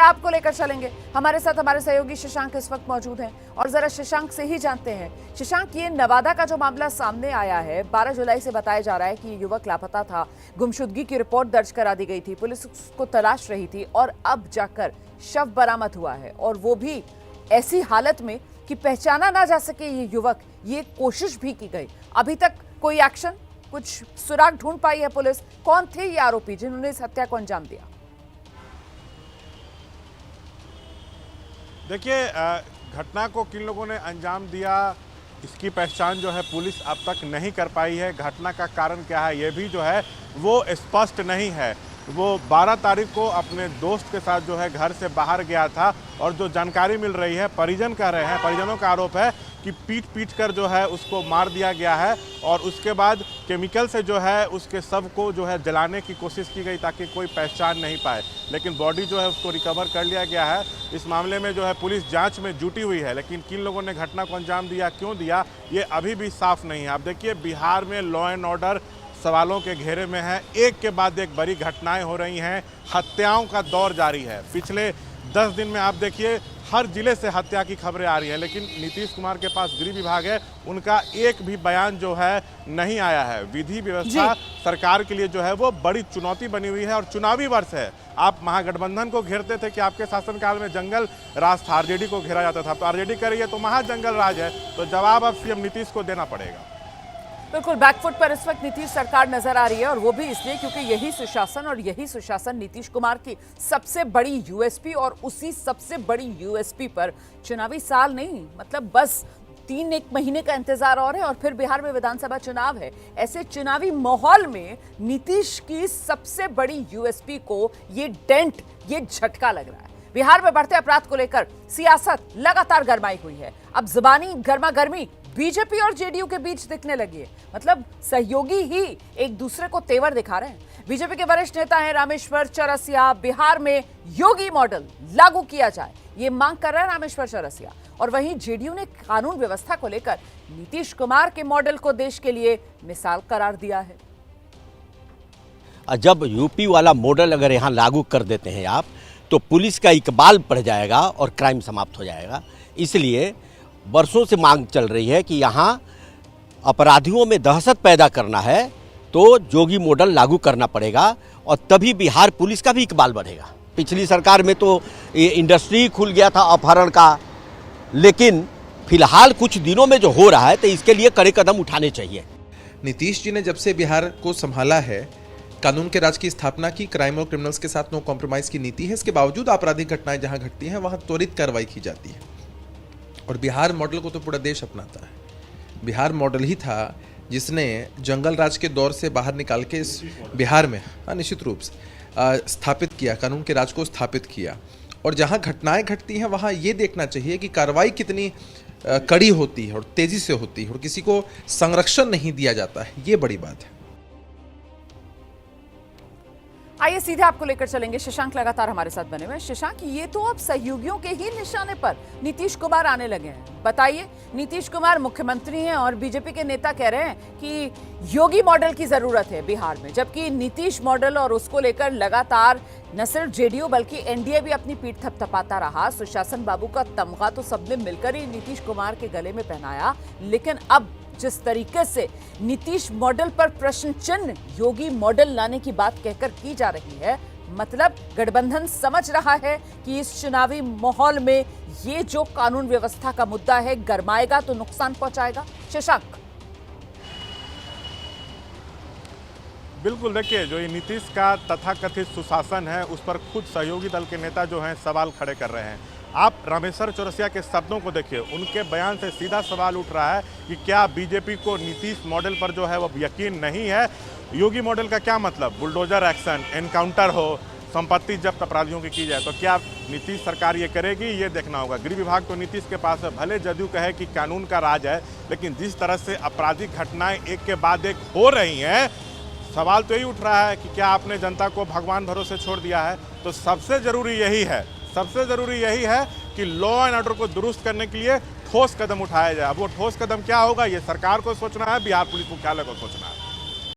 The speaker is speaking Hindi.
आपको लेकर चलेंगे। हमारे साथ हमारे सहयोगी शशांक इस वक्त मौजूद हैं और जरा शशांक से ही जानते हैं। शशांक, ये नवादा का जो मामला सामने आया है, 12 जुलाई से बताया जा रहा है कि ये युवक लापता था, गुमशुदगी की रिपोर्ट दर्ज करा दी गई थी, पुलिस उसको तलाश रही थी और अब जाकर शव बरामद हुआ है, और वो भी ऐसी हालत में कि पहचाना ना जा सके ये युवक। ये कोशिश भी की गई, अभी तक कोई एक्शन, कुछ सुराग ढूंढ पाई है पुलिस? कौन थे ये आरोपी जिन्होंने इस हत्या को अंजाम दिया? देखिए, घटना को किन लोगों ने अंजाम दिया, इसकी पहचान जो है पुलिस अब तक नहीं कर पाई है। घटना का कारण क्या है ये भी जो है वो स्पष्ट नहीं है। वो 12 तारीख को अपने दोस्त के साथ जो है घर से बाहर गया था, और जो जानकारी मिल रही है, परिजन कह रहे हैं, परिजनों का आरोप है कि पीट कर जो है उसको मार दिया गया है, और उसके बाद केमिकल से जो है उसके शव को जो है जलाने की कोशिश की गई ताकि कोई पहचान नहीं पाए, लेकिन बॉडी जो है उसको रिकवर कर लिया गया है। इस मामले में जो है पुलिस जांच में जुटी हुई है, लेकिन किन लोगों ने घटना को अंजाम दिया, क्यों दिया, ये अभी भी साफ नहीं है। आप देखिए, बिहार में लॉ एंड ऑर्डर सवालों के घेरे में है। एक के बाद एक बड़ी घटनाएं हो रही हैं, हत्याओं का दौर जारी है। पिछले 10 दिन में आप देखिए हर जिले से हत्या की खबरें आ रही हैं, लेकिन नीतीश कुमार के पास गृह विभाग है, उनका एक भी बयान जो है नहीं आया है। विधि व्यवस्था सरकार के लिए जो है वो बड़ी चुनौती बनी हुई है, और चुनावी वर्ष है। आप महागठबंधन को घेरते थे कि आपके शासनकाल में जंगल राज था, आरजेडी को घेरा जाता था, तो आरजेडी कर रही है तो महाजंगल राज है, तो जवाब अब सीएम नीतीश को देना पड़ेगा। बिल्कुल बैकफुट पर इस वक्त नीतीश सरकार नजर आ रही है, और वो भी इसलिए क्योंकि यही सुशासन नीतीश कुमार की सबसे बड़ी यूएसपी, और उसी सबसे बड़ी यूएसपी पर चुनावी साल नहीं, मतलब बस 3-1 महीने का इंतजार और है, और फिर बिहार में विधानसभा चुनाव है। ऐसे चुनावी माहौल में नीतीश की सबसे बड़ी यूएसपी को ये डेंट, ये झटका लग रहा है। बिहार में बढ़ते अपराध को लेकर सियासत लगातार गरमाई हुई है। अब जुबानी गर्मा गर्मी बीजेपी और जेडीयू के बीच दिखने लगी है, मतलब सहयोगी ही एक दूसरे को तेवर दिखा रहे हैं। बीजेपी के वरिष्ठ नेता हैं रामेश्वर चौरसिया, बिहार में योगी मॉडल लागू किया जाए, ये मांग कर रहे हैं रामेश्वर चौरसिया, और वहीं जेडीयू ने कानून व्यवस्था को लेकर नीतीश कुमार के मॉडल को देश के लिए मिसाल करार दिया है। जब यूपी वाला मॉडल अगर यहाँ लागू कर देते हैं आप, तो पुलिस का इकबाल बढ़ जाएगा और क्राइम समाप्त हो जाएगा। इसलिए वर्षों से मांग चल रही है कि यहाँ अपराधियों में दहशत पैदा करना है तो जोगी मॉडल लागू करना पड़ेगा, और तभी बिहार पुलिस का भी इकबाल बढ़ेगा। पिछली सरकार में तो ये इंडस्ट्री खुल गया था अपहरण का, लेकिन फिलहाल कुछ दिनों में जो हो रहा है तो इसके लिए कड़े कदम उठाने चाहिए। नीतीश जी ने जब से बिहार को संभाला है, कानून के राज की स्थापना की, क्राइम और क्रिमिनल्स के साथ नो कॉम्प्रोमाइज की नीति है। इसके बावजूद आपराधिक घटनाएं जहां घटती हैं वहां त्वरित कार्रवाई की जाती है, और बिहार मॉडल को तो पूरा देश अपनाता है। बिहार मॉडल ही था जिसने जंगल राज के दौर से बाहर निकाल के इस बिहार में निश्चित रूप से स्थापित किया, कानून के राज को स्थापित किया। और जहां घटनाएं घटती हैं वहां ये देखना चाहिए कि कार्रवाई कितनी कड़ी होती है और तेजी से होती है, और किसी को संरक्षण नहीं दिया जाता है, ये बड़ी बात है। आइए सीधे आपको लेकर चलेंगे, शशांक लगातार हमारे साथ बने हुए हैं। शशांक, ये तो अब सहयोगियों के ही निशाने पर नीतीश कुमार आने लगे हैं। बताइए, नीतीश कुमार मुख्यमंत्री हैं और बीजेपी के नेता कह रहे हैं कि योगी मॉडल की जरूरत है बिहार में, जबकि नीतीश मॉडल और उसको लेकर लगातार न सिर्फ जेडीयू बल्कि एनडीए भी अपनी पीठ थपथपाता रहा। सुशासन बाबू का तमगा तो सबने मिलकर ही नीतीश कुमार के गले में पहनाया, लेकिन अब जिस तरीके से नीतीश मॉडल पर प्रश्न चिन्ह योगी मॉडल लाने की बात कहकर की जा रही है, मतलब गठबंधन समझ रहा है कि इस चुनावी माहौल में ये जो कानून व्यवस्था का मुद्दा है गरमाएगा तो नुकसान पहुंचाएगा। शशांक, बिल्कुल, देखिए, जो ये नीतीश का तथाकथित सुशासन है उस पर खुद सहयोगी दल के नेता जो हैं सवाल खड़े कर रहे हैं। आप रामेश्वर चौरसिया के शब्दों को देखिए, उनके बयान से सीधा सवाल उठ रहा है कि क्या बीजेपी को नीतीश मॉडल पर जो है वो यकीन नहीं है। योगी मॉडल का क्या मतलब, बुलडोजर एक्शन, एनकाउंटर हो, संपत्ति जब्त अपराधियों की जाए, तो क्या नीतीश सरकार ये करेगी, ये देखना होगा। गृह विभाग तो नीतीश के पास है, भले जदयू कहे कि कानून का राज है, लेकिन जिस तरह से आपराधिक घटनाएं एक के बाद एक हो रही हैं, सवाल तो यही उठ रहा है कि क्या आपने जनता को भगवान भरोसे छोड़ दिया है। तो सबसे ज़रूरी यही है कि लॉ एंड ऑर्डर को दुरुस्त करने के लिए ठोस कदम उठाया जाए। अब वो ठोस कदम क्या होगा, ये सरकार को सोचना है, बिहार पुलिस मुख्यालय को सोचना है।